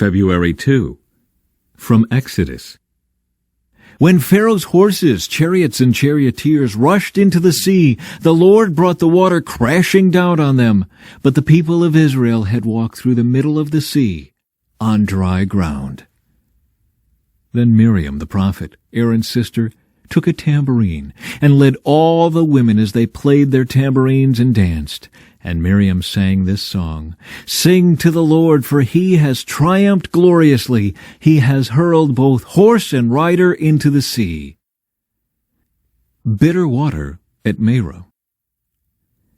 February 2. From Exodus. When Pharaoh's horses, chariots, and charioteers rushed into the sea, the Lord brought the water crashing down on them. But the people of Israel had walked through the middle of the sea on dry ground. Then Miriam the prophet, Aaron's sister, took a tambourine and led all the women as they played their tambourines and danced. And Miriam sang this song, "Sing to the Lord, for he has triumphed gloriously. He has hurled both horse and rider into the sea." Bitter water at Marah.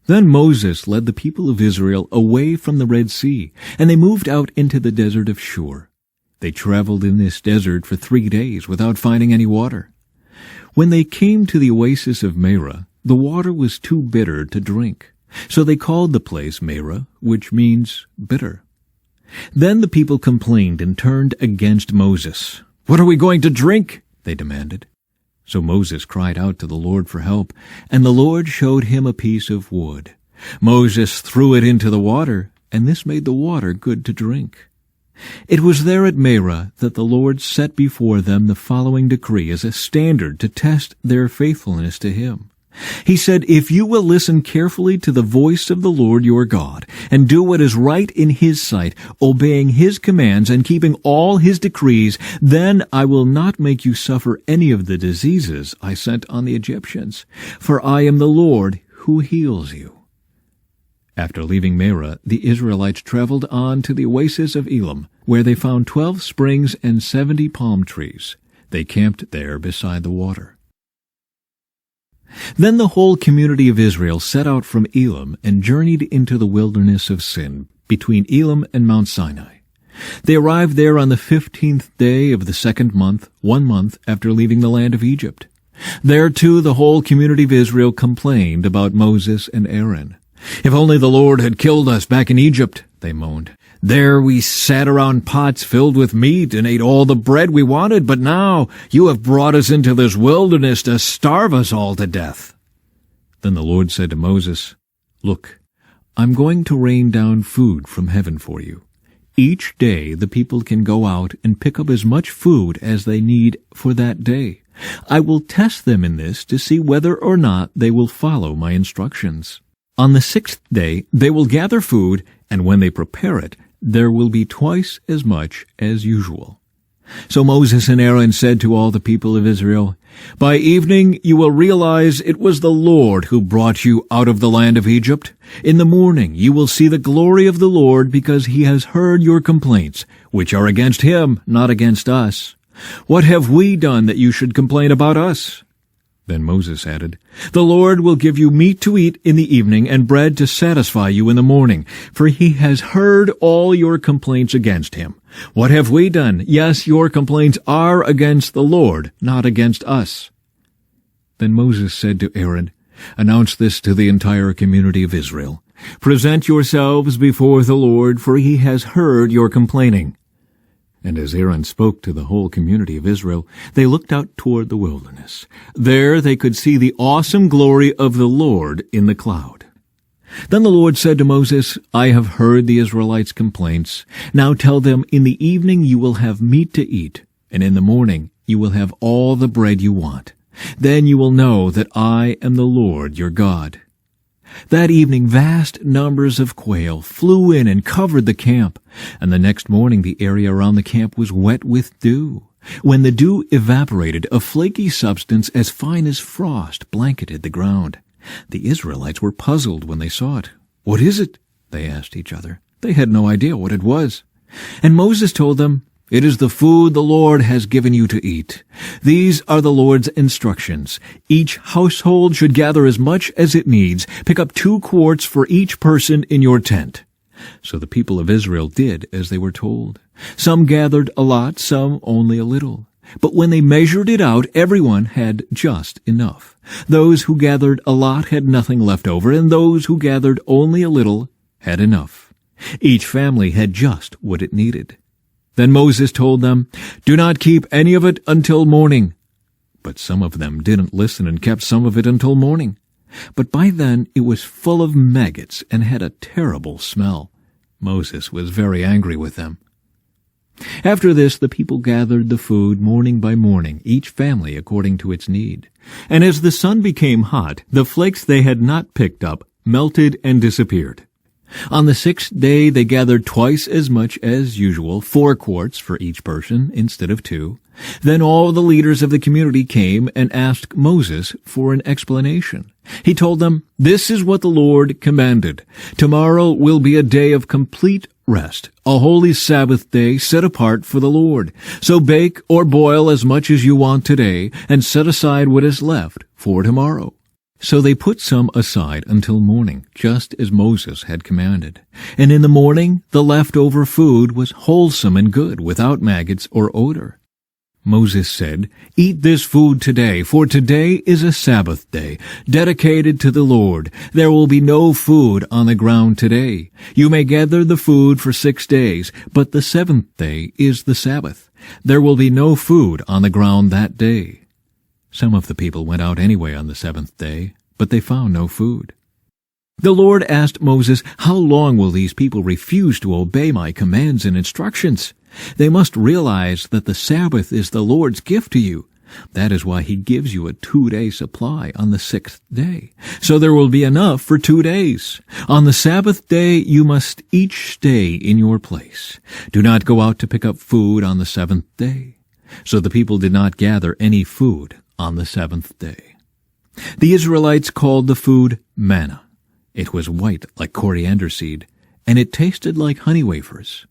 Then Moses led the people of Israel away from the Red Sea, and they moved out into the desert of Shur. They traveled in this desert for 3 days without finding any water. When they came to the oasis of Marah, the water was too bitter to drink. So they called the place Marah, which means bitter. Then the people complained and turned against Moses. "What are we going to drink?" they demanded. So Moses cried out to the Lord for help, and the Lord showed him a piece of wood. Moses threw it into the water, and this made the water good to drink. It was there at Marah that the Lord set before them the following decree as a standard to test their faithfulness to him. He said, "If you will listen carefully to the voice of the Lord your God, and do what is right in his sight, obeying his commands and keeping all his decrees, then I will not make you suffer any of the diseases I sent on the Egyptians, for I am the Lord who heals you." After leaving Marah, the Israelites traveled on to the oasis of Elim, where they found 12 springs and 70 palm trees. They camped there beside the water. Then the whole community of Israel set out from Elim and journeyed into the wilderness of Sin, between Elim and Mount Sinai. They arrived there on the 15th day of the 2nd month, 1 month after leaving the land of Egypt. There, too, the whole community of Israel complained about Moses and Aaron. "If only the Lord had killed us back in Egypt," they moaned. "There we sat around pots filled with meat and ate all the bread we wanted, but now you have brought us into this wilderness to starve us all to death." Then the Lord said to Moses, "Look, I'm going to rain down food from heaven for you. Each day the people can go out and pick up as much food as they need for that day. I will test them in this to see whether or not they will follow my instructions. On the 6th day they will gather food, and when they prepare it, there will be twice as much as usual." So Moses and Aaron said to all the people of Israel, "By evening you will realize it was the Lord who brought you out of the land of Egypt. In the morning you will see the glory of the Lord, because he has heard your complaints, which are against him, not against us. What have we done that you should complain about us?" Then Moses added, "The Lord will give you meat to eat in the evening and bread to satisfy you in the morning, for he has heard all your complaints against him. What have we done? Yes, your complaints are against the Lord, not against us." Then Moses said to Aaron, "Announce this to the entire community of Israel. Present yourselves before the Lord, for he has heard your complaining." And as Aaron spoke to the whole community of Israel, they looked out toward the wilderness. There they could see the awesome glory of the Lord in the cloud. Then the Lord said to Moses, "I have heard the Israelites' complaints. Now tell them, in the evening you will have meat to eat, and in the morning you will have all the bread you want. Then you will know that I am the Lord your God." That evening vast numbers of quail flew in and covered the camp, and the next morning the area around the camp was wet with dew. When the dew evaporated, a flaky substance as fine as frost blanketed the ground. The Israelites were puzzled when they saw it. "What is it?" they asked each other. They had no idea what it was. And Moses told them, "It is the food the Lord has given you to eat. These are the Lord's instructions. Each household should gather as much as it needs. Pick up 2 quarts for each person in your tent." So the people of Israel did as they were told. Some gathered a lot, some only a little. But when they measured it out, everyone had just enough. Those who gathered a lot had nothing left over, and those who gathered only a little had enough. Each family had just what it needed. Then Moses told them, "Do not keep any of it until morning." But some of them didn't listen and kept some of it until morning. But by then it was full of maggots and had a terrible smell. Moses was very angry with them. After this the people gathered the food morning by morning, each family according to its need. And as the sun became hot, the flakes they had not picked up melted and disappeared. On the 6th day they gathered twice as much as usual, 4 quarts for each person instead of 2. Then all the leaders of the community came and asked Moses for an explanation. He told them, "This is what the Lord commanded. Tomorrow will be a day of complete rest, a holy Sabbath day set apart for the Lord. So bake or boil as much as you want today, and set aside what is left for tomorrow." So they put some aside until morning, just as Moses had commanded. And in the morning the leftover food was wholesome and good, without maggots or odor. Moses said, "Eat this food today, for today is a Sabbath day, dedicated to the Lord. There will be no food on the ground today. You may gather the food for 6 days, but the 7th day is the Sabbath. There will be no food on the ground that day." Some of the people went out anyway on the 7th day, but they found no food. The Lord asked Moses, "How long will these people refuse to obey my commands and instructions? They must realize that the Sabbath is the Lord's gift to you. That is why he gives you a 2-day supply on the 6th day. So there will be enough for 2 days. On the Sabbath day you must each stay in your place. Do not go out to pick up food on the 7th day." So the people did not gather any food on the 7th day. The Israelites called the food manna. It was white like coriander seed, and it tasted like honey wafers.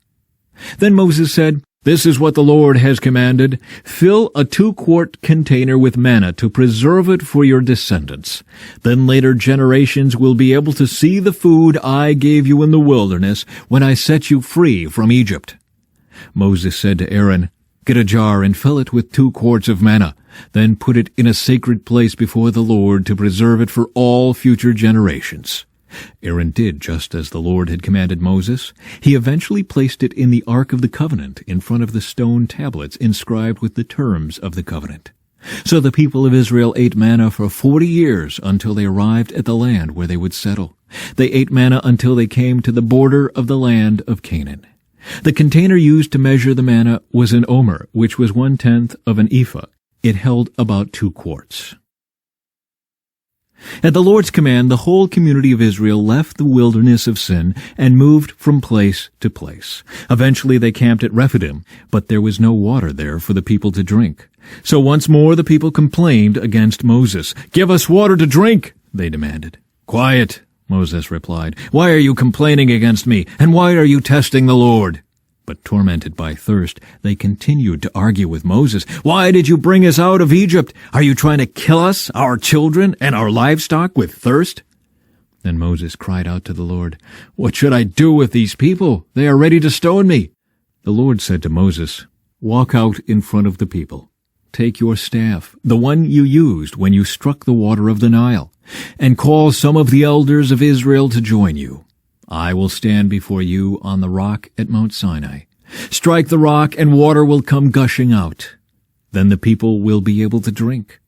Then Moses said, "This is what the Lord has commanded. Fill a 2-quart container with manna to preserve it for your descendants. Then later generations will be able to see the food I gave you in the wilderness when I set you free from Egypt." Moses said to Aaron, "Get a jar and fill it with 2 quarts of manna. Then put it in a sacred place before the Lord to preserve it for all future generations." Aaron did just as the Lord had commanded Moses. He eventually placed it in the Ark of the Covenant in front of the stone tablets inscribed with the terms of the covenant. So the people of Israel ate manna for 40 years until they arrived at the land where they would settle. They ate manna until they came to the border of the land of Canaan. The container used to measure the manna was an omer, which was 1/10 of an ephah. It held about 2 quarts. At the Lord's command, the whole community of Israel left the wilderness of Sin and moved from place to place. Eventually they camped at Rephidim, but there was no water there for the people to drink. So once more the people complained against Moses. "Give us water to drink," they demanded. "Quiet," Moses replied. "Why are you complaining against me, and why are you testing the Lord?" But tormented by thirst, they continued to argue with Moses. "Why did you bring us out of Egypt? Are you trying to kill us, our children, and our livestock with thirst?" Then Moses cried out to the Lord, "What should I do with these people? They are ready to stone me." The Lord said to Moses, "Walk out in front of the people. Take your staff, the one you used when you struck the water of the Nile, and call some of the elders of Israel to join you. I will stand before you on the rock at Mount Sinai. Strike the rock, and water will come gushing out. Then the people will be able to drink."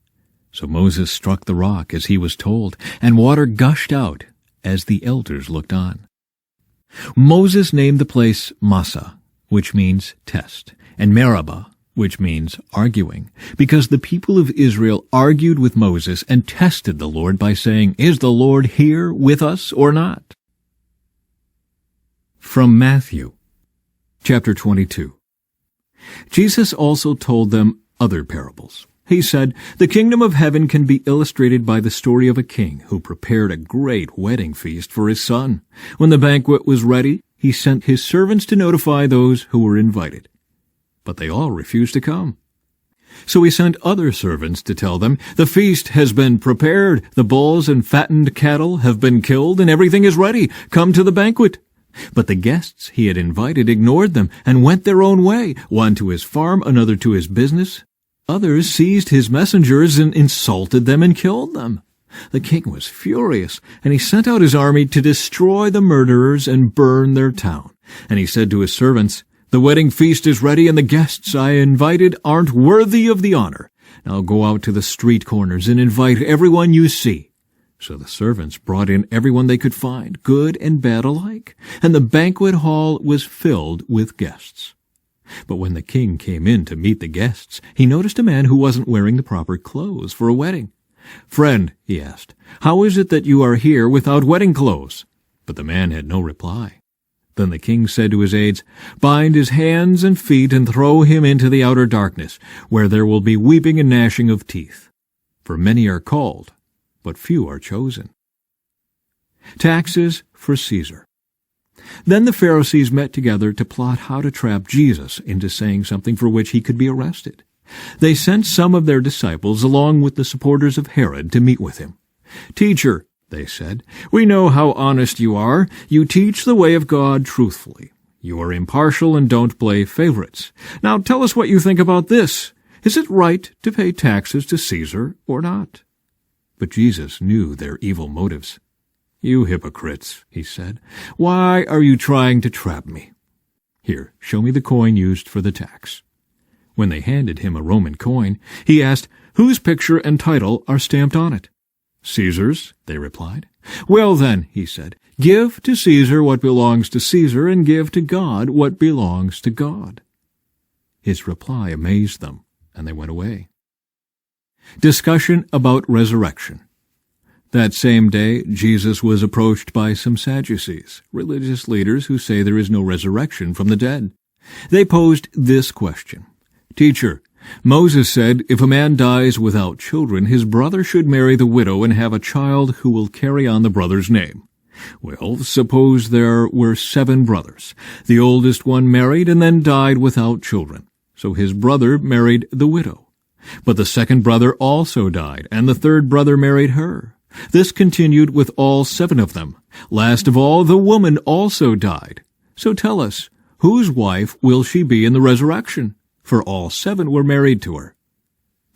So Moses struck the rock as he was told, and water gushed out as the elders looked on. Moses named the place Massah, which means test, and Meribah, which means arguing, because the people of Israel argued with Moses and tested the Lord by saying, "Is the Lord here with us or not?" From Matthew, chapter 22. Jesus also told them other parables. He said, "The kingdom of heaven can be illustrated by the story of a king who prepared a great wedding feast for his son. When the banquet was ready, he sent his servants to notify those who were invited. But they all refused to come. So he sent other servants to tell them, 'The feast has been prepared, the bulls and fattened cattle have been killed, and everything is ready. Come to the banquet.' But the guests he had invited ignored them and went their own way, one to his farm, another to his business. Others seized his messengers and insulted them and killed them. The king was furious, and he sent out his army to destroy the murderers and burn their town. And he said to his servants, 'The wedding feast is ready, and the guests I invited aren't worthy of the honor. Now go out to the street corners and invite everyone you see.' So the servants brought in everyone they could find, good and bad alike, and the banquet hall was filled with guests. But when the king came in to meet the guests, he noticed a man who wasn't wearing the proper clothes for a wedding. "Friend," he asked, "how is it that you are here without wedding clothes?" But the man had no reply. Then the king said to his aides, "Bind his hands and feet and throw him into the outer darkness, where there will be weeping and gnashing of teeth. For many are called, but few are chosen." Taxes for Caesar. Then the Pharisees met together to plot how to trap Jesus into saying something for which he could be arrested. They sent some of their disciples along with the supporters of Herod to meet with him. "Teacher," they said, "we know how honest you are. You teach the way of God truthfully. You are impartial and don't play favorites. Now tell us what you think about this. Is it right to pay taxes to Caesar or not?" But Jesus knew their evil motives. "You hypocrites," he said, "why are you trying to trap me? Here, show me the coin used for the tax." When they handed him a Roman coin, he asked, "Whose picture and title are stamped on it?" "Caesar's," they replied. "Well then," he said, "give to Caesar what belongs to Caesar, and give to God what belongs to God." His reply amazed them, and they went away. Discussion about resurrection. That same day, Jesus was approached by some Sadducees, religious leaders who say there is no resurrection from the dead. They posed this question: "Teacher, Moses said if a man dies without children, his brother should marry the widow and have a child who will carry on the brother's name. Well, suppose there were 7 brothers. The oldest one married and then died without children. So his brother married the widow. But the second brother also died, and the third brother married her. This continued with all 7 of them. Last of all, the woman also died. So tell us, whose wife will she be in the resurrection? For all 7 were married to her."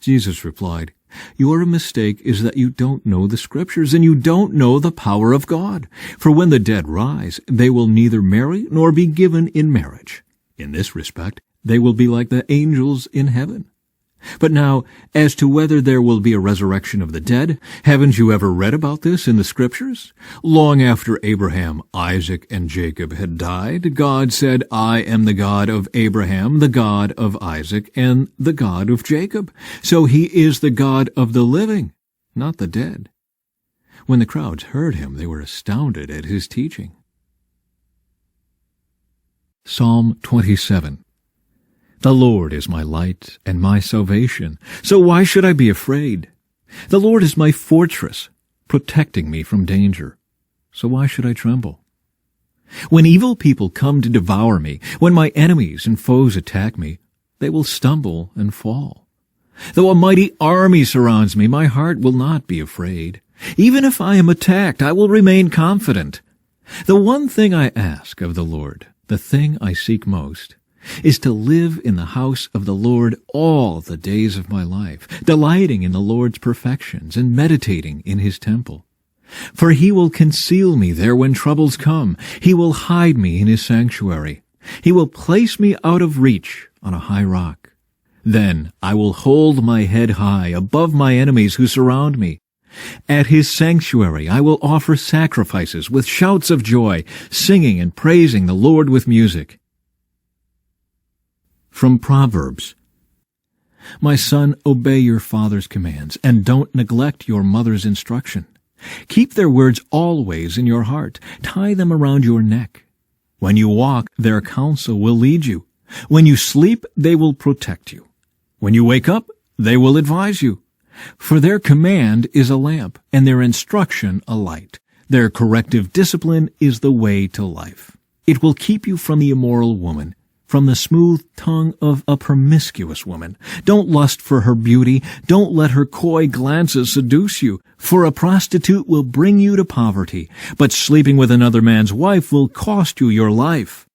Jesus replied, "Your mistake is that you don't know the Scriptures, and you don't know the power of God. For when the dead rise, they will neither marry nor be given in marriage. In this respect, they will be like the angels in heaven. But now, as to whether there will be a resurrection of the dead, haven't you ever read about this in the Scriptures? Long after Abraham, Isaac, and Jacob had died, God said, 'I am the God of Abraham, the God of Isaac, and the God of Jacob.' So he is the God of the living, not the dead." When the crowds heard him, they were astounded at his teaching. Psalm 27. The Lord is my light and my salvation, so why should I be afraid? The Lord is my fortress, protecting me from danger, so why should I tremble? When evil people come to devour me, when my enemies and foes attack me, they will stumble and fall. Though a mighty army surrounds me, my heart will not be afraid. Even if I am attacked, I will remain confident. The one thing I ask of the Lord, the thing I seek most, is to live in the house of the Lord all the days of my life, delighting in the Lord's perfections and meditating in his temple. For he will conceal me there when troubles come. He will hide me in his sanctuary. He will place me out of reach on a high rock. Then I will hold my head high above my enemies who surround me. At his sanctuary I will offer sacrifices with shouts of joy, singing and praising the Lord with music. From Proverbs. My son, obey your father's commands, and don't neglect your mother's instruction. Keep their words always in your heart. Tie them around your neck. When you walk, their counsel will lead you. When you sleep, they will protect you. When you wake up, they will advise you. For their command is a lamp, and their instruction a light. Their corrective discipline is the way to life. It will keep you from the immoral woman, from the smooth tongue of a promiscuous woman. Don't lust for her beauty. Don't let her coy glances seduce you. For a prostitute will bring you to poverty, but sleeping with another man's wife will cost you your life.